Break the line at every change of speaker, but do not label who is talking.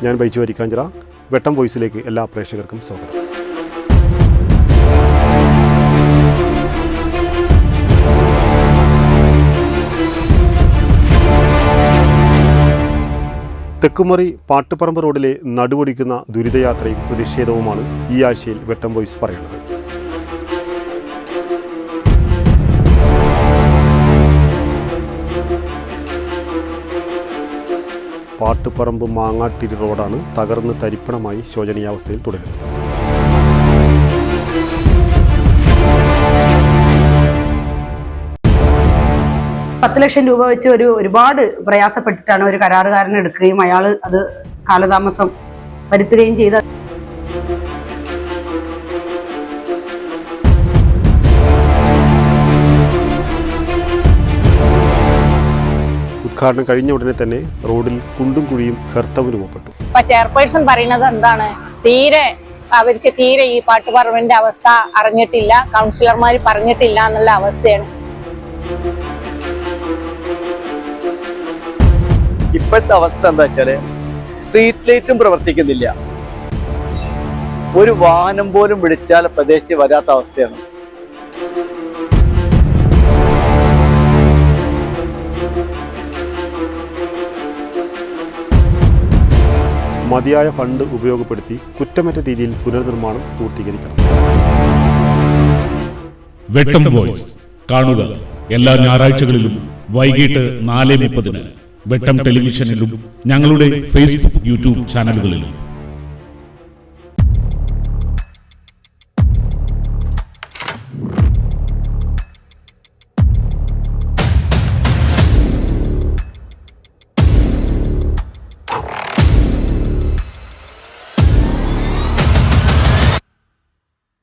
ഞാൻ ബൈജു അരിക്കാഞ്ചിറ. വെട്ടം വോയിസിലേക്ക് എല്ലാ പ്രേക്ഷകർക്കും സ്വാഗതം. തെക്കുമറി പാട്ടുപറമ്പ് റോഡിലെ നടുവൊടിക്കുന്ന ദുരിതയാത്രയും പ്രതിഷേധവുമാണ് ഈ ആഴ്ചയിൽ വെട്ടം വോയിസ് പറയുന്നത്. പാട്ടുപറമ്പ് മാങ്ങാട്ടിരി റോഡാണ് തകർന്ന് തരിപ്പണമായി ശോചനീയാവസ്ഥയിൽ തുടരുന്നത്.
₹10,00,000 വെച്ച് ഒരുപാട് പ്രയാസപ്പെട്ടിട്ടാണ് ഒരു കരാറുകാരനെ എടുക്കുകയും അയാൾ അത് കാലതാമസം വരുത്തുകയും ചെയ്ത.
ഉദ്ഘാടനം കഴിഞ്ഞ ഉടനെ തന്നെ റോഡിൽ കുണ്ടും കുഴിയും കർത്തവും രൂപപ്പെട്ടു.
ചെയർപേഴ്സൺ പറയുന്നത് എന്താണ്, അവർക്ക് തീരെ ഈ പാട്ടുപറമ്പിന്റെ അവസ്ഥ അറിഞ്ഞിട്ടില്ല, കൗൺസിലർമാർ പറഞ്ഞിട്ടില്ല എന്നുള്ള അവസ്ഥയാണ്.
ഇപ്പോഴത്തെ അവസ്ഥ എന്താ വെച്ചാല് സ്ട്രീറ്റ് ലൈറ്റും പ്രവർത്തിക്കുന്നില്ല. ഒരു വാഹനം പോലും വിളിച്ചാൽ പ്രദേശത്ത് വരാത്ത അവസ്ഥയാണ്.
മതിയായ ഫണ്ട് ഉപയോഗപ്പെടുത്തി കുറ്റമറ്റ രീതിയിൽ പുനർനിർമ്മാണം പൂർത്തീകരിക്കണം.
വെട്ടം വോയിസ് കാണുക എല്ലാ ഞായറാഴ്ചകളിലും വൈകിട്ട് 4:30 വെട്ടം ടെലിവിഷനിലും ഞങ്ങളുടെ ഫേസ്ബുക്ക്, യൂട്യൂബ് ചാനലുകളിലും.